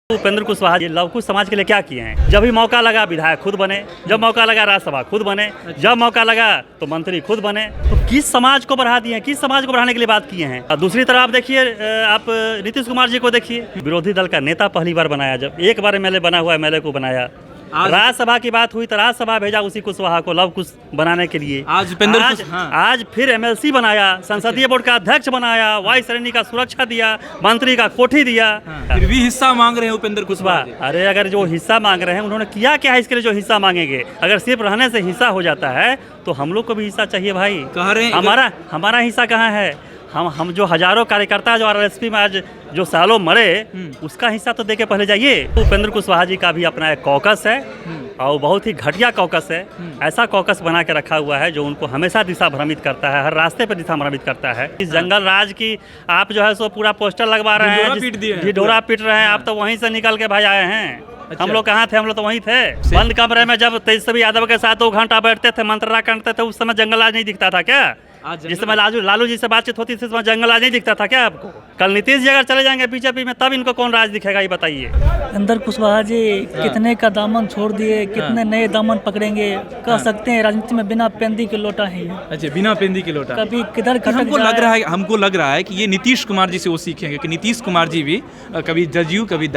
Upendra Kushwaha ji love कुश समाज के लिए क्या किए हैं? जब भी मौका लगा विधायक खुद बने, जब मौका लगा राज्यसभा खुद बने, जब मौका लगा तो मंत्री खुद बने। तो किस समाज को बढ़ा दिए हैं, किस समाज को बढ़ाने के लिए बात किए हैं? और दूसरी तरफ आप देखिए, आप नीतीश कुमार जी को देखिए, विरोधी दल का नेता पहली बार बनाया, जब एक बार एमएलए बना हुआ एमएलए को बनाया। राज्यसभा की बात हुई तो राज्यसभा भेजा उसी कुशवाहा को लव कुश बनाने के लिए। आज फिर एमएलसी बनाया, संसदीय बोर्ड का अध्यक्ष बनाया, वायु श्रेणी का सुरक्षा दिया, मंत्री का कोठी दिया। फिर भी हिस्सा मांग रहे हैं उपेंद्र कुशवाहा। अरे अगर जो हिस्सा मांग रहे हैं उन्होंने किया क्या है इसके लिए जो हिस्सा मांगेंगे? अगर सिर्फ रहने से हिस्सा हो जाता है तो हम लोग को भी हिस्सा चाहिए भाई। कह रहे हैं हमारा हिस्सा कहाँ है? हम जो हजारों कार्यकर्ता जो आरएलएसपी में आज जो सालों मरे उसका हिस्सा तो देके पहले जाइए। उपेंद्र कुशवाहा जी का भी अपना एक कॉकस है और बहुत ही घटिया कॉकस है। ऐसा कॉकस बना के रखा हुआ है जो उनको हमेशा दिशा भ्रमित करता है, हर रास्ते पर दिशा भ्रमित करता है। इस जंगल राज की आप जो है सो पूरा पोस्टर लगवा रहे हैं, ढिढोरा पीट रहे हैं। आप तो वहीं से निकल के भाई आए हैं। अच्छा। हम लोग कहाँ थे? हम लोग तो वहीं थे, बंद कमरे में। जब तेजस्वी यादव के साथ 2 घंटा बैठते थे, मंत्रणा करते थे, उस समय जंगल राज नहीं दिखता था क्या? जिस समय लालू जी से बातचीत होती थी उसमें जंगल राज नहीं दिखता था क्या आपको? कल नीतीश जी अगर चले जाएंगे बीजेपी में तब इनको कौन राज दिखेगा, ये बताइए। उपेंद्र कुशवाहा जी कितने का दामन छोड़ दिए, कितने नए दामन पकड़ेंगे। कह सकते हैं राजनीति में बिना पेंदी के लोटा है। अच्छा, बिना पेंदी के लोटा। कभी किधर हमको लग रहा है कि ये नीतीश कुमार जी से वो सीखेंगे कि नीतीश कुमार जी भी कभी जदयू, कभी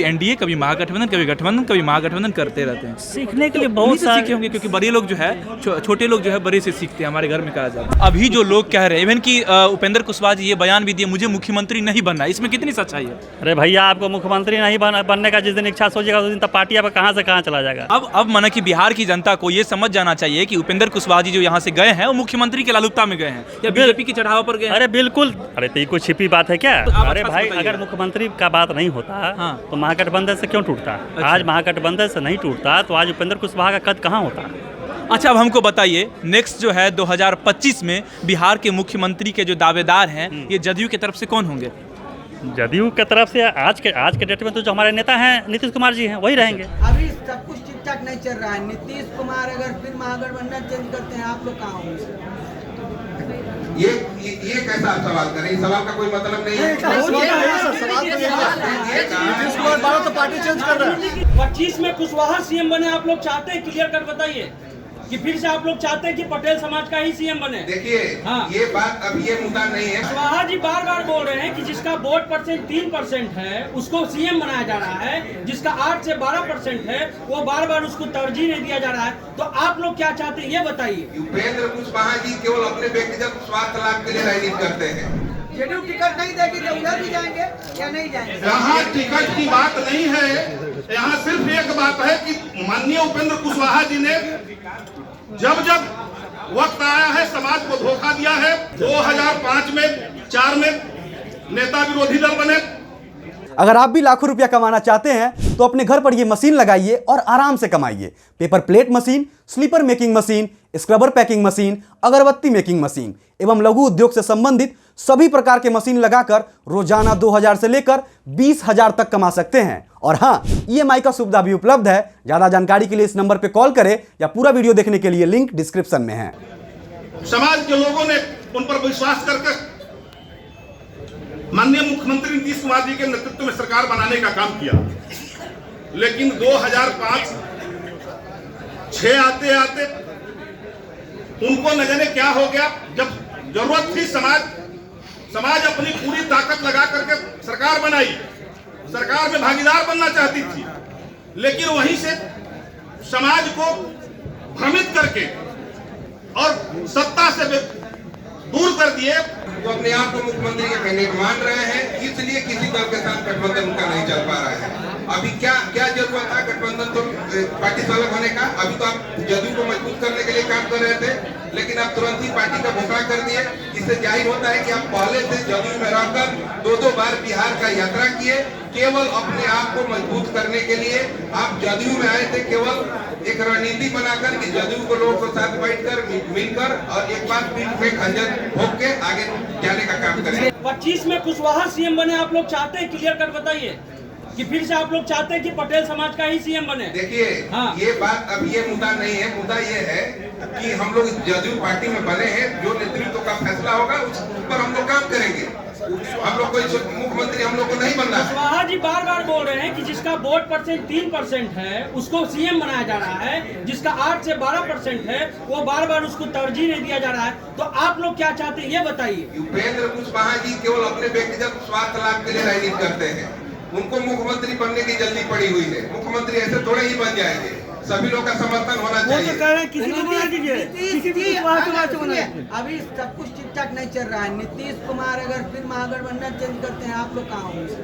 एनडीए, कभी महागठबंधन, कभी गठबंधन, कभी महागठबंधन करते रहते हैं। सीखने के लिए बहुत सीखे होंगे क्योंकि बड़े लोग जो है, छोटे लोग जो है बड़े से सीखते हैं, हमारे घर में कहा जाता है। अभी जो लोग कह रहे हैं इवन कि उपेंद्र कुशवाहा जी ये बयान भी दिए मुझे मुख्यमंत्री नहीं बनना, इसमें कितनी सच्चाई है? अरे भैया, आपको मुख्यमंत्री नहीं बनने का जिस दिन इच्छा सोचेगा उस दिन तब पार्टी अब कहाँ से कहाँ चला जाएगा। अब माना कि बिहार की जनता को ये समझ जाना चाहिए कि उपेंद्र कुशवाहा जी जो यहाँ से गए हैं वो मुख्यमंत्री के लालुपता में गए हैं या बीजेपी की चढ़ावा पर गए? अरे बिल्कुल। अरे तो ये कोई छिपी बात है क्या? अरे भाई, अगर मुख्यमंत्री का बात नहीं होता तो महागठबंधन से क्यों टूटता? आज महागठबंधन से नहीं टूटता तो आज उपेंद्र कुशवाहा का कद कहाँ होता? अच्छा, अब हमको बताइए, नेक्स्ट जो है 2025 में बिहार के मुख्यमंत्री के जो दावेदार हैं ये जदयू की तरफ से कौन होंगे? जदयू की तरफ से आज के डेट में तो जो हमारे नेता हैं नीतीश कुमार जी हैं वही रहेंगे। अभी सब कुछ ठीक ठाक नहीं चल रहा है। नीतीश कुमार अगर फिर महागठबंधन चेंज करते हैं, आप लोग कहाँ होंगे? ये कैसा आप सवाल करें? इस सवाल का कोई मतलब नहीं है। नीतीश कुमार बार तो पार्टी चेंज कर रहा है। 25 में कुशवाहा सीएम बने, आप लोग चाहते हैं? क्लियर कर बताइए कि फिर से आप लोग चाहते हैं कि पटेल समाज का ही सीएम बने? देखिए, ये बात अब ये मुद्दा नहीं है। कुशवाहा जी बार बार बोल रहे हैं कि जिसका वोट परसेंट 3% है उसको सीएम बनाया जा रहा है, जिसका 8 से 12% है वो बार बार उसको तरजीह नहीं दिया जा रहा है। तो आप लोग क्या चाहते हैं ये बताइए। उपेंद्र कुशवाहा जी केवल अपने व्यक्तिगत स्वार्थ लाभ के लिए राजनीति करते हैं। जेडीयू टिकट नहीं देगी तो उधर भी जाएंगे या नहीं जाएंगे? यहाँ टिकट की बात नहीं है, यहाँ सिर्फ एक बात है कि माननीय उपेंद्र कुशवाहा जी ने जब वक्त आया है समाज को धोखा दिया है। 2005 में 4 में नेता विरोधी दल बने। अगर आप भी लाखों रुपया कमाना चाहते हैं तो अपने घर पर ये मशीन लगाइए और आराम से कमाइए। Paper plate machine, slipper making machine, scrubber packing machine, agarbatti making machine एवं लघु उद्योग से संबंधित सभी प्रकार के मशीन लगाकर रोजाना 2000 से लेकर 20,000 तक कमा सकते हैं। और हाँ, EMI का सुविधा भी उपलब्ध है। ज्यादा जानकारी के लिए इस नंबर पर कॉल करें या पूरा वीडियो देखने के लिए लिंक डिस्क्रिप्शन में है। समाज के लोगों ने उन पर विश्वास करके माननीय मुख्यमंत्री नीतीश कुमार जी के नेतृत्व में सरकार बनाने का काम किया, लेकिन 2005-6 आते आते उनको न जाने क्या हो गया। जब जरूरत थी समाज अपनी पूरी ताकत लगा करके सरकार बनाई, सरकार में भागीदार बनना चाहती थी, लेकिन वहीं से समाज को भ्रमित करके और सत्ता से दूर कर दिए। तो अपने आप को मुख्यमंत्री के कैंडिडेट मान रहे हैं, इसलिए किसी दल के साथ गठबंधन उनका नहीं चल पा रहा है। अभी क्या जरूरत था गठबंधन तो पार्टी से अलग होने का? अभी तो आप जदयू को मजबूत करने के लिए काम कर रहे थे, लेकिन आप तुरंत ही पार्टी का घोषणा कर दिए। इससे जाहिर होता है कि आप पहले से जदयू में रहकर 2-2 बार बिहार का यात्रा किए, केवल अपने आप को मजबूत करने के लिए आप जदयू में आए थे, केवल एक रणनीति बनाकर कि जदयू को लोगों के साथ बैठकर मिलकर और एक बार पीठ पे खंजर भोंक के आगे जाने का काम करें। 25 में कुशवाहा सीएम बने, आप लोग चाहते हैं? क्लियर कर बताइए कि फिर से आप लोग चाहते हैं कि पटेल समाज का ही सीएम बने? देखिए, ये बात अब ये मुद्दा नहीं है। मुद्दा ये है कि हम लोग जदयू पार्टी में बने हैं, जो नेतृत्व का फैसला होगा उस पर हम लोग काम करेंगे। हम लोग कोई मुख्यमंत्री हम लोग को नहीं बनना है। कुशवाहा जी बार बार बोल रहे हैं कि जिसका वोट परसेंट 3% है उसको सीएम बनाया जा रहा है, जिसका 8 से 12% है वो बार बार उसको तरजीह नहीं दिया जा रहा है। तो आप लोग क्या चाहते हैं ये बताइए। उपेंद्र कुशवाहा जी केवल अपने व्यक्तिगत स्वार्थ लाभ के लिए राजनीति करते हैं। उनको मुख्यमंत्री बनने की जल्दी पड़ी हुई है। मुख्यमंत्री ऐसे थोड़े ही बन जाएंगे, सभी लोग का समर्थन होना चाहिए। कह रहे हैं किसी को बना दीजिए, किसी भी अभी सब कुछ ठीक ठाक नहीं चल रहा है। नीतीश कुमार अगर फिर महागठबंधन चेंज करते हैं आप लोग कहाँ होंगे?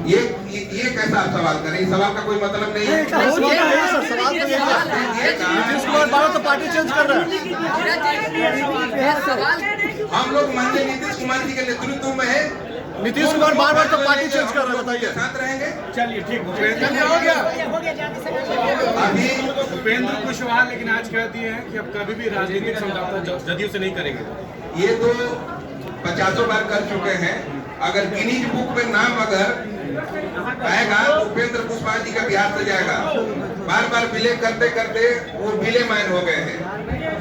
ये कैसा आप सवाल करें? इस सवाल का कोई मतलब नहीं है। नीतीश कुमार बार तो पार्टी चेंज कर रहा है। हम लोग माननीय नीतीश कुमार जी के नेतृत्व में है। नीतीश कुमार बार तो पार्टी चेंज कर रहे हैं, बताइए। साथ रहेंगे। चलिए ठीक हो गया। अभी उपेंद्र कुशवाहा लेकिन आज कह दिए हैं कि अब कभी भी राजनीतिक समझौता जदयू से नहीं करेंगे। ये तो 50 बार कर चुके हैं। अगर गिनीज बुक में नाम अगर आएगा तो उपेंद्र कुशवाहा जी का बिहार से जाएगा। बार बार विलय करते करते वो विलय मैन हो गए हैं।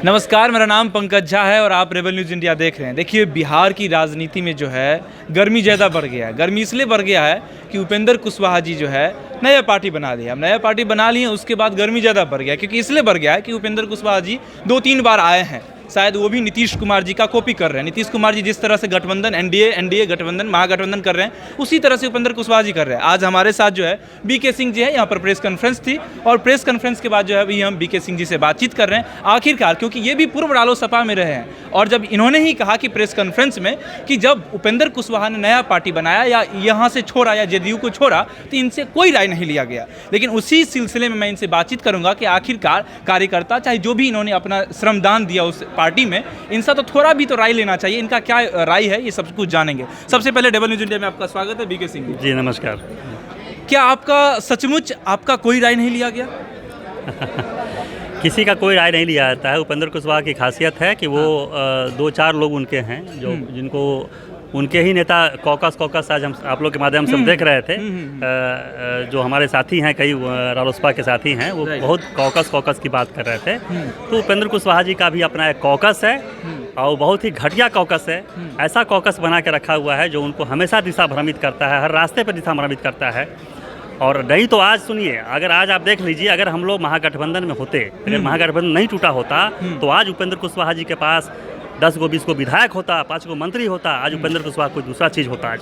नमस्कार, मेरा नाम पंकज झा है और आप रेबल न्यूज़ इंडिया देख रहे हैं। देखिए, बिहार की राजनीति में जो है गर्मी ज़्यादा बढ़ गया है। गर्मी इसलिए बढ़ गया है कि उपेंद्र कुशवाहा जी जो है नया पार्टी बना लिया। अब नया पार्टी बना लिए, उसके बाद गर्मी ज़्यादा बढ़ गया, क्योंकि इसलिए बढ़ गया है कि उपेंद्र कुशवाहा जी 2-3 बार आए हैं। शायद वो भी नीतीश कुमार जी का कॉपी कर रहे हैं। नीतीश कुमार जी जिस तरह से गठबंधन एनडीए गठबंधन महागठबंधन कर रहे हैं, उसी तरह से उपेंद्र कुशवाहा जी कर रहे हैं। आज हमारे साथ जो है बीके सिंह जी है, यहाँ पर प्रेस कॉन्फ्रेंस थी और प्रेस कॉन्फ्रेंस के बाद जो है अभी हम बीके सिंह जी से बातचीत कर रहे हैं। आखिरकार क्योंकि ये भी पूर्व रालोसपा में रहे हैं और जब इन्होंने ही कहा कि प्रेस कॉन्फ्रेंस में कि जब उपेंद्र कुशवाहा ने नया पार्टी बनाया या यहाँ से छोड़ा या जदयू को छोड़ा तो इनसे कोई राय नहीं लिया गया। लेकिन उसी सिलसिले में मैं इनसे बातचीत करूँगा कि आखिरकार कार्यकर्ता चाहे जो भी इन्होंने अपना श्रमदान दिया उस पार्टी में, इनसे तो थोड़ा भी तो राय लेना चाहिए। इनका क्या राय है ये सब कुछ जानेंगे। सबसे पहले डबल न्यूज़ इंडिया में आपका स्वागत है बीके सिंह जी। जी नमस्कार। क्या आपका सचमुच आपका कोई राय नहीं लिया गया? किसी का कोई राय नहीं लिया जाता है। उपेंद्र कुशवाहा की खासियत है कि वो 2-4 लोग उनके हैं जो जिनको उनके ही नेता कॉकस आज हम आप लोग के माध्यम से हम देख रहे थे। जो हमारे साथी हैं, कई रालोसपा के साथी हैं, वो बहुत कॉकस की बात कर रहे थे। तो उपेंद्र कुशवाहा जी का भी अपना एक कॉकस है और बहुत ही घटिया कॉकस है। ऐसा कॉकस बना के रखा हुआ है जो उनको हमेशा दिशा भ्रमित करता है, हर रास्ते पर दिशा भ्रमित करता है। और नहीं तो आज सुनिए, अगर आज आप देख लीजिए, अगर हम लोग महागठबंधन में होते, अगर महागठबंधन नहीं टूटा होता तो आज उपेंद्र कुशवाहा जी के पास 10 को 20 को विधायक होता, 5 को मंत्री होता। आज उपेंद्र कुशवाहा कोई दूसरा चीज होता। आज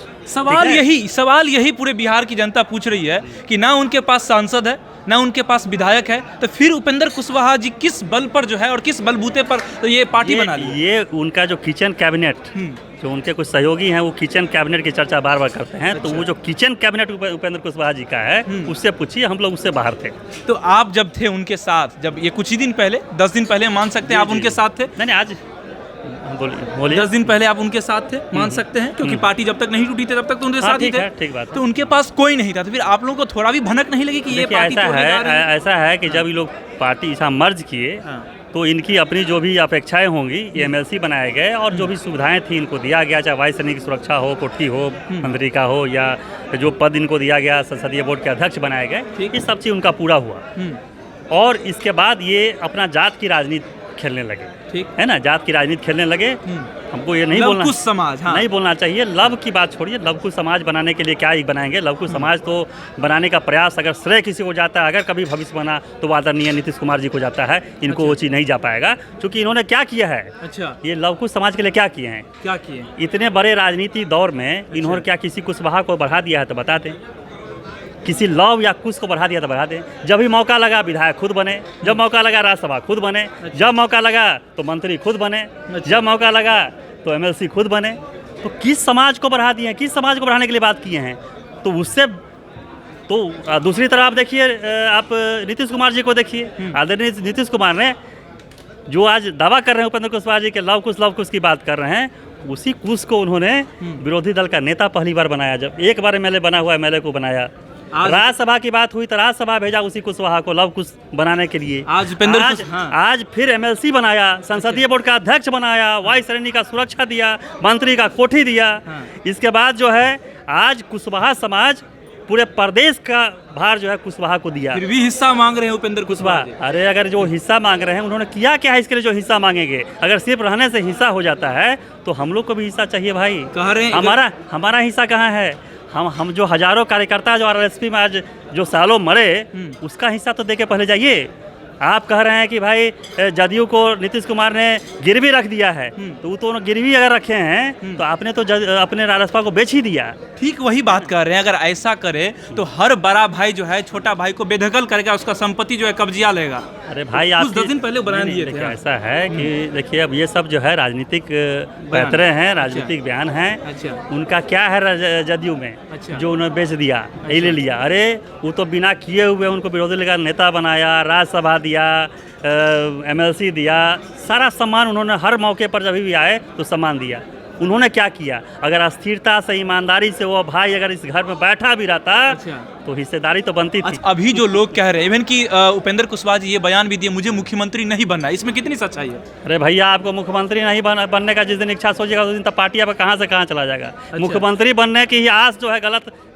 सवाल यही पूरे बिहार की जनता पूछ रही है कि ना उनके पास सांसद है, ना उनके पास विधायक है, तो फिर उपेंद्र कुशवाहा जी किस बल पर जो है और किस बलबूते पर तो ये पार्टी बना ली? ये उनका जो किचन कैबिनेट, जो उनके कुछ सहयोगी हैं, वो किचन कैबिनेट की चर्चा बार बार करते हैं। तो वो जो किचन कैबिनेट उपेंद्र कुशवाहा जी का है, उससे पूछिए, हम लोग उससे बाहर थे। तो आप जब थे उनके साथ, जब ये कुछ ही दिन पहले 10 दिन पहले मान सकते हैं आप उनके साथ थे? नहीं आज बोलिए 10 दिन पहले आप उनके साथ थे, मान सकते हैं, क्योंकि पार्टी जब तक नहीं टूटी थी तब तक तो उनके साथ ही थे। ठीक बात। तो उनके पास कोई नहीं था, तो फिर आप लोगों को थोड़ा भी भनक नहीं लगी कि ये पार्टी ऐसा है कि जब ये लोग पार्टी ऐसा मर्ज किए तो इनकी अपनी जो भी अपेक्षाएं होंगी, ये MLC बनाए गए और जो भी सुविधाएं थी इनको दिया गया, चाहे वायुसेना की सुरक्षा हो, कोठी हो, मंत्री का हो, या जो पद इनको दिया गया, संसदीय बोर्ड के अध्यक्ष बनाए गए, ये सब चीज़ उनका पूरा हुआ। और इसके बाद ये अपना जात की राजनीति खेलने लगे, ठीक है ना, जात की राजनीति खेलने लगे। हमको ये नहीं बोलना, समाज नहीं बोलना चाहिए। लव की बात छोड़िए, लवकुश समाज बनाने के लिए क्या ही बनाएंगे। लवकुश समाज तो बनाने का प्रयास अगर श्रेय किसी को जाता है, अगर कभी भविष्य बना तो आदरणीय नीतीश कुमार जी को जाता है। इनको वो चीज़ नहीं जा पाएगा, क्योंकि इन्होंने क्या किया है। अच्छा, ये लवकुश समाज के लिए क्या किए हैं? क्या किए? इतने बड़े राजनीति दौर में इन्होंने क्या किसी कुशवाहा को बढ़ा दिया है? तो बता दें। किसी लव या कुश को बढ़ा दिया तो बढ़ा दें। जब भी मौका लगा विधायक खुद बने, जब मौका लगा राज्यसभा खुद बने, जब मौका लगा तो मंत्री खुद बने, जब मौका लगा तो MLC खुद बने। तो किस समाज को बढ़ा दिए हैं, किस समाज को बढ़ाने के लिए बात किए हैं? तो उससे तो दूसरी तरफ आप देखिए, आप नीतीश कुमार जी को देखिए। आदरणीय नीतीश कुमार ने जो आज दावा कर रहे हैं उपेंद्र कुशवाहा जी के लव कुश की बात कर रहे हैं, उसी कुश को उन्होंने विरोधी दल का नेता पहली बार बनाया। जब एक बार MLA बना हुआ MLA को बनाया, राज्यसभा की बात हुई तो राज्यसभा भेजा उसी कुशवाहा को लव कुश बनाने के लिए। आज फिर MLC बनाया, संसदीय बोर्ड का अध्यक्ष बनाया, वायुसेना का सुरक्षा दिया, मंत्री का कोठी दिया। इसके बाद जो है आज कुशवाहा समाज पूरे प्रदेश का भार जो है कुशवाहा को दिया। फिर भी हिस्सा मांग रहे हैं उपेंद्र कुशवाहा जी। अरे अगर जो हिस्सा मांग रहे हैं उन्होंने किया क्या है इसके लिए जो हिस्सा मांगेंगे? अगर सिर्फ रहने से हिस्सा हो जाता है तो हम लोग को भी हिस्सा चाहिए भाई। कह रहे हैं हमारा हिस्सा कहाँ है? हम जो हजारों कार्यकर्ता जो आरएलएसपी में आज जो सालों मरे उसका हिस्सा तो दे के पहले जाइए। आप कह रहे हैं कि भाई जदयू को नीतीश कुमार ने गिरवी रख दिया है, तो वो तो गिरवी अगर रखे हैं तो आपने तो अपने राजपा को बेच ही दिया। ठीक वही बात कर रहे हैं। अगर ऐसा करे तो हर बड़ा भाई जो है छोटा भाई को बेदखल करेगा, उसका संपत्ति जो है कब्जिया लेगा। अरे भाई आप 10 दिन पहले बयान दिए थे। ऐसा है कि देखिए अब ये सब जो है राजनीतिक पैतरे हैं, राजनीतिक बयान हैं। अच्छा। उनका क्या है जदयू में जो उन्होंने बेच दिया, यही ले लिया। अरे वो तो बिना किए हुए उनको विरोधी दल का नेता बनाया, राज्यसभा दिया, MLC दिया, सारा सम्मान उन्होंने हर मौके पर जब भी आए तो सम्मान दिया। उन्होंने क्या किया? अगर अस्थिरता से, ईमानदारी से वो भाई अगर इस घर में बैठा भी रहता तो हिस्सेदारी तो बनती थी। अभी जो लोग कह रहे हैं इवन कि उपेंद्र कुशवाहा जी ये बयान भी दिए मुझे मुख्यमंत्री नहीं बनना, इसमें कितनी सच्चाई है? अरे भैया आपको मुख्यमंत्री नहीं बनने का जिस दिन इच्छा सोचेगा उस दिन तब पार्टी आप कहाँ से कहाँ चला जाएगा। मुख्यमंत्री बनने की ही आस जो है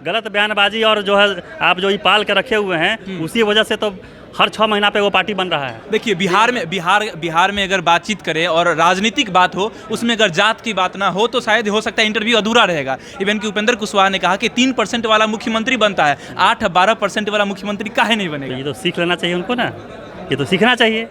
गलत बयानबाजी और जो है आप जो पाल के रखे हुए हैं उसी वजह से तो हर 6 महीना पे वो पार्टी बन रहा है। देखिए बिहार में अगर बातचीत करें और राजनीतिक बात हो उसमें अगर जात की बात ना हो तो शायद हो सकता है इंटरव्यू अधूरा रहेगा। इवन कि उपेंद्र कुशवाहा ने कहा कि 3% वाला मुख्यमंत्री बनता है, 8-12% वाला मुख्यमंत्री काहे नहीं बनेगा? तो ये तो सीख लेना चाहिए उनको ना, ये तो सीखना चाहिए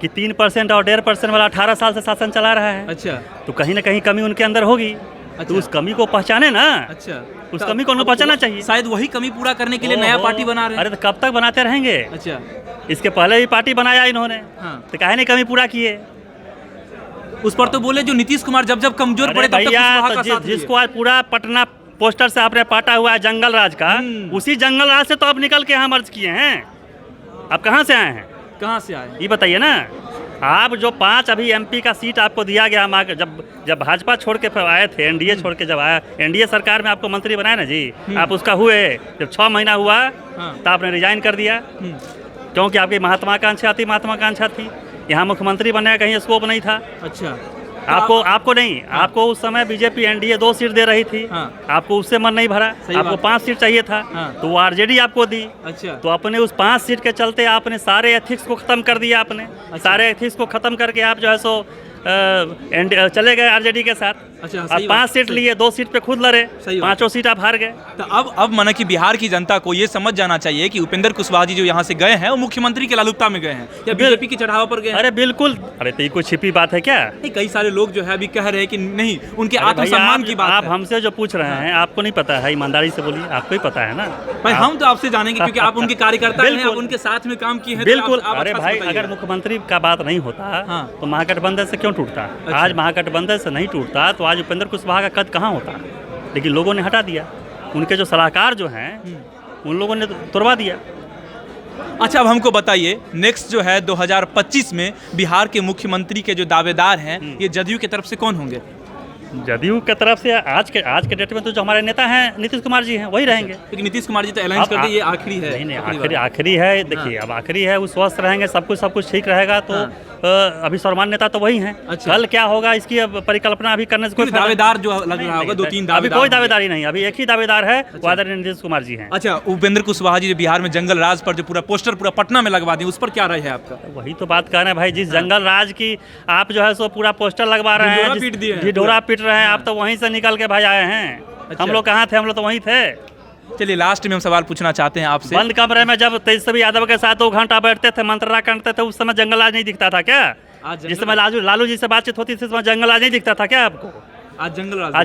कि 3% और 1.5% वाला 18 साल से शासन चला रहा है। अच्छा, तो कहीं ना कहीं कमी उनके अंदर होगी। तो उस कमी को पहचाने ना। अच्छा, उस कमी को पहचानना चाहिए। शायद वही कमी पूरा करने के लिए नया पार्टी बना रहे हैं। अरे तो कब तक बनाते रहेंगे? अच्छा, इसके पहले भी पार्टी बनाया इन्होंने। हाँ। तो काहे नहीं कमी पूरा किए? उस पर तो बोले जो नीतीश कुमार जब कमजोर पड़े तब तक कुशवाहा का साथ जिसको आज पूरा पटना पोस्टर से आपने पाटा हुआ है जंगल राज का, उसी जंगल राज से तो अब निकल के यहाँ मर्ज किए हैं। आप कहाँ से आए हैं? कहाँ से आए ये बताइए ना। आप जो 5 अभी MP का सीट आपको दिया गया, जब भाजपा छोड़ के आए थे, NDA छोड़ के जब आया, NDA सरकार में आपको मंत्री बनाया ना जी, आप उसका हुए। जब 6 महीना हुआ तो आपने रिजाइन कर दिया क्योंकि आपकी महत्वाकांक्षा थी। यहाँ मुख्यमंत्री बनने का कहीं स्कोप नहीं था। अच्छा, आपको नहीं, आपको उस समय बीजेपी NDA 2 सीट दे रही थी। आपको उससे मन नहीं भरा, आपको 5 सीट चाहिए था तो वो RJD आपको दी। अच्छा, तो अपने उस 5 सीट के चलते आपने सारे एथिक्स को खत्म कर दिया। आपने सारे एथिक्स को खत्म करके आप जो है सो चले गए RJD के साथ। अच्छा, आप 5 सीट लिए, 2 सीट पे खुद लड़े, 5 सीट आप हार गए। तो अब माना कि बिहार की जनता को ये समझ जाना चाहिए कि उपेंद्र कुशवाहा जी जो यहाँ से गए हैं वो मुख्यमंत्री के लालुपता में गए हैं या बीजेपी की चढ़ावा पर गए हैं? अरे बिल्कुल। अरे तो ये कोई छिपी बात है क्या? कई सारे लोग जो है अभी कह रहे हैं कि नहीं, उनके आत्मसम्मान की बात आप हमसे जो पूछ रहे हैं आपको नहीं पता है, ईमानदारी से बोलिए, आपको ही पता है ना भाई। हम तो आपसे जानेंगे क्योंकि आप उनके कार्यकर्ता हैं, आप उनके साथ में काम किए हैं। बिल्कुल। अरे भाई अगर मुख्यमंत्री का बात नहीं होता तो महागठबंधन से क्यों टूटता? आज महागठबंधन से नहीं टूटता तो आज उपेंद्र कुशवाहा का कद कहाँ होता? लेकिन लोगों ने हटा दिया। उनके जो सलाहकार जो हैं उन लोगों ने तोड़वा दिया। अच्छा, अब हमको बताइए नेक्स्ट जो है 2025 में बिहार के मुख्यमंत्री के जो दावेदार हैं ये जदयू की तरफ से कौन होंगे? जदयू की तरफ से आज के डेट में तो जो हमारे नेता हैं नीतीश कुमार जी हैं वही रहेंगे। लेकिन नीतीश कुमार जी तो अलायंस कर दिए, ये आखिरी है। नहीं, आखिरी है। देखिए अब आखिरी है, वो स्वस्थ रहेंगे, सब कुछ ठीक रहेगा तो अभी सर्वमान नेता तो वही हैं। कल क्या होगा इसकी परिकल्पना अभी करने से कोई दावेदार जो लग रहा होगा 2-3 दावेदार। अभी कोई दावेदारी नहीं, अभी एक ही दावेदार है, वो आदरणीय नीतीश कुमार जी हैं। अच्छा, उपेंद्र कुशवाहा जी जो बिहार में जंगल राज पर जो पूरा पोस्टर पूरा पटना में लगवा दिए उस पर क्या राय है आपका? वही तो बात कर रहे हैं भाई, जिस जंगल राज की आप जो है सो पूरा पोस्टर लगवा रहे हैं, ढिढोरा पीट रहे हैं, आप तो वहीं से निकल के भाई आए हैं। हम लोग कहाँ थे? हम लोग तो वहीं थे। चलिए लास्ट में हम सवाल पूछना चाहते हैं आपसे। बंद कमरे में जब तेजस्वी यादव के साथ 2 घंटा बैठते थे, मंत्रणा करते थे, उस समय जंगल राज नहीं दिखता था क्या? जिस समय लालू जी से बातचीत होती थी उस समय जंगल राज नहीं दिखता था क्या आपको? आज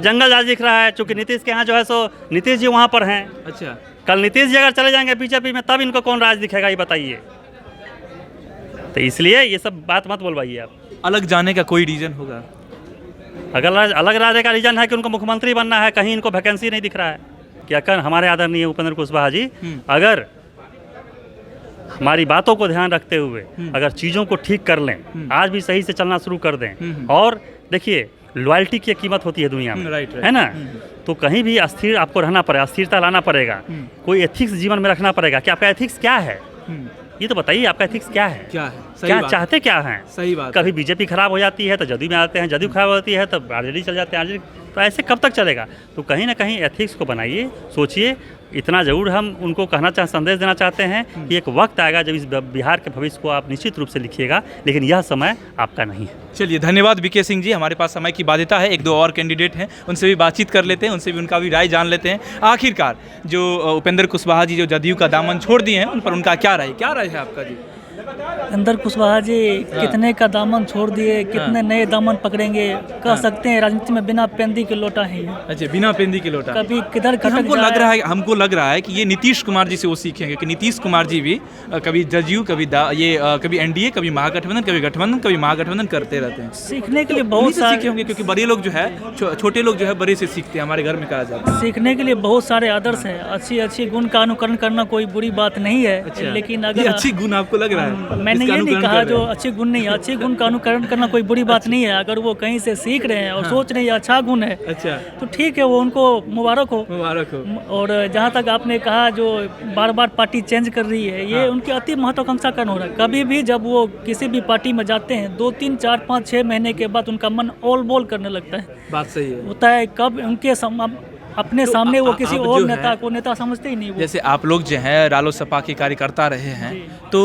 जंगल राज दिख रहा है, चूंकि नीतीश के यहाँ जो है सो नीतीश जी वहाँ पर हैं। अच्छा, कल नीतीश जी अगर चले जाएंगे बीजेपी में तब इनको कौन राज दिखेगा ये बताइए। तो इसलिए ये सब बात मत बोलवाइए आप। अलग जाने का कोई रीजन होगा? अगर अलग राज्य का रीजन है कि उनको मुख्यमंत्री बनना है, कहीं इनको वैकेंसी नहीं दिख रहा है। क्या कर हमारे आदरणीय उपेंद्र कुशवाहा जी अगर हमारी बातों को ध्यान रखते हुए अगर चीज़ों को ठीक कर लें, आज भी सही से चलना शुरू कर दें, और देखिए लॉयल्टी की कीमत होती है दुनिया में, है ना? तो कहीं भी अस्थिर आपको रहना पड़ेगा, अस्थिरता लाना पड़ेगा, कोई एथिक्स जीवन में रखना पड़ेगा कि आपका एथिक्स क्या है। ये तो बताइए आपका एथिक्स क्या है? क्या चाहते क्या हैं? सही बात। कभी बीजेपी खराब हो जाती है तो जदयू में आते हैं, जदयू खराब होती है तो RJD चल जाते हैं, RJD। तो ऐसे कब तक चलेगा? तो कहीं ना कहीं एथिक्स को बनाइए, सोचिए, इतना ज़रूर हम उनको संदेश देना चाहते हैं कि एक वक्त आएगा जब इस बिहार के भविष्य को आप निश्चित रूप से लिखिएगा, लेकिन यह समय आपका नहीं है। चलिए, धन्यवाद बीके सिंह जी। हमारे पास समय की बाध्यता है, 1-2 और कैंडिडेट हैं, उनसे भी बातचीत कर लेते हैं, उनसे भी उनका भी राय जान लेते हैं। आखिरकार जो उपेंद्र कुशवाहा जी जो जदयू का दामन छोड़ दिए हैं, उन पर उनका क्या राय है आपका जी? उपेंद्र कुशवाहा जी कितने का दामन छोड़ दिए, कितने नए दामन पकड़ेंगे, कह सकते हैं राजनीति में बिना पेंदी के लोटा है। अच्छा, बिना पेंदी के लोटा। कभी किधर खटक हमको लग रहा है कि ये नीतीश कुमार जी से वो सीखेंगे कि नीतीश कुमार जी भी कभी जदयू, कभी एनडीए, कभी महागठबंधन, कभी गठबंधन, कभी महागठबंधन करते रहते हैं। सीखने के लिए बहुत सारे सीखे होंगे, क्योंकि बड़े लोग जो है, छोटे लोग जो है बड़े से सीखते हैं, हमारे घर में कहा जाता है। सीखने के लिए बहुत सारे आदर्श हैं। अच्छी गुण का अनुकरण करना कोई बुरी बात नहीं है, लेकिन अगर अच्छी गुण आपको लग रहा है, मैंने ये नहीं कहा जो अच्छे गुण नहीं है, अच्छे गुण का अनुकरण करना कोई बुरी बात नहीं है। अगर वो कहीं से सीख रहे हैं और सोच रहे हैं अच्छा गुण है, अच्छा, तो ठीक है, वो उनको मुबारक हो। और जहाँ तक आपने कहा जो बार बार पार्टी चेंज कर रही है, ये उनकी अति महत्वाकांक्षा कारण हो रहा है। कभी भी जब वो किसी भी पार्टी में जाते हैं, 2, 3, 4, 5, 6 महीने के बाद उनका मन ओल बोल करने लगता है। बात सही है। होता है कब उनके अपने सामने वो किसी और नेता को नेता समझते ही नहीं। जैसे आप लोग जो हैं रालोसपा के कार्यकर्ता रहे हैं, तो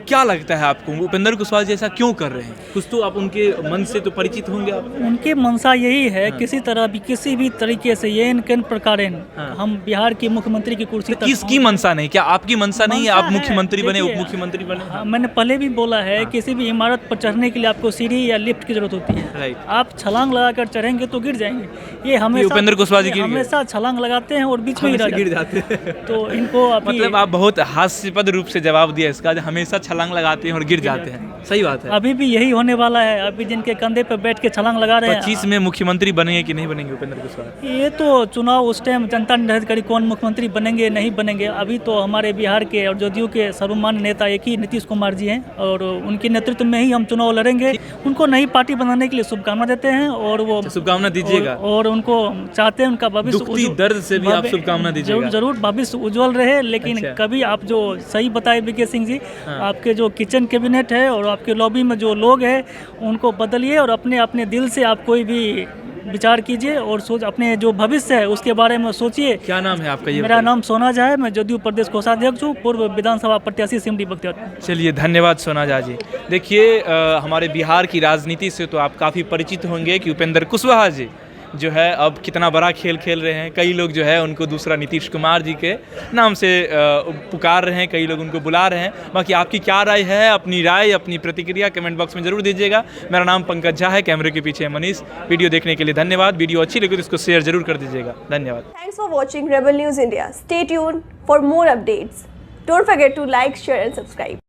क्या लगता है आपको उपेंद्र कुशवाहा जैसा क्यों कर रहे हैं? कुछ तो आप उनके मन से तो परिचित होंगे आप। उनकी मंशा यही है, किसी तरह भी किसी भी तरीके से ये किन प्रकार हम बिहार की मुख्यमंत्री की कुर्सी तक। किसकी मंशा नहीं? क्या आपकी मंशा नहीं है आप मुख्यमंत्री बने, उप मुख्यमंत्री बने? मैंने पहले भी बोला है, किसी भी इमारत पर चढ़ने के लिए आपको सीढ़ी या लिफ्ट की जरूरत होती है। आप छलांग लगाकर चढ़ेंगे तो गिर जाएंगे। ये हमेशा उपेंद्र कुशवाहा जी हमेशा छलांग लगाते हैं और बीच में ही गिर जाते हैं। तो इनको मतलब आप बहुत हास्यास्पद रूप से जवाब दिया इसका, हमेशा छलांग लगाते हैं और गिर जाते हैं। सही बात है। अभी भी यही होने वाला है। अभी जिनके कंधे पे बैठ के छलांग लगा रहे हैं, 25 में मुख्यमंत्री बनेंगे कि नहीं बनेंगे उपेंद्र कुशवाहा? ये तो चुनाव उस टाइम जनता निर्धारित करी कौन मुख्यमंत्री बनेंगे नहीं बनेंगे। अभी तो हमारे बिहार के और जदयू के सर्वमान्य नेता एक ही नीतीश कुमार जी हैं, और उनके नेतृत्व में ही हम चुनाव लड़ेंगे। उनको नई पार्टी बनाने के लिए शुभकामना देते हैं, और वो शुभकामना दीजिएगा, और उनको चाहते हैं उनका भविष्य दर्द से भी आप शुभकामना दीजिएगा। जरूर भविष्य उज्जवल रहे। लेकिन कभी आप जो सही बताए बीके सिंह जी, आपके जो किचन कैबिनेट है और आपके लॉबी में जो लोग हैं, उनको बदलिए और अपने अपने दिल से आप कोई भी विचार कीजिए और सोच अपने जो भविष्य है उसके बारे में सोचिए। क्या नाम है आपका? ये मेरा नाम सोना झा है, मैं जदयू प्रदेश कोषाध्यक्ष हूँ, पूर्व विधानसभा प्रत्याशी सिमरी बख्तियार। चलिए, धन्यवाद सोना झा जी। देखिए, हमारे बिहार की राजनीति से तो आप काफ़ी परिचित होंगे कि उपेंद्र कुशवाहा जी जो है अब कितना बड़ा खेल खेल रहे हैं। कई लोग जो है उनको दूसरा नीतीश कुमार जी के नाम से पुकार रहे हैं, कई लोग उनको बुला रहे हैं। बाकी आपकी क्या राय है? अपनी राय, अपनी प्रतिक्रिया कमेंट बॉक्स में जरूर दीजिएगा। मेरा नाम पंकज झा है, कैमरे के पीछे है मनीष। वीडियो देखने के लिए धन्यवाद। वीडियो अच्छी लगी तो इसको शेयर जरूर कर दीजिएगा। धन्यवाद। Thanks for watching Rebel News India. Stay tuned for more updates. Don't forget to like, share and subscribe.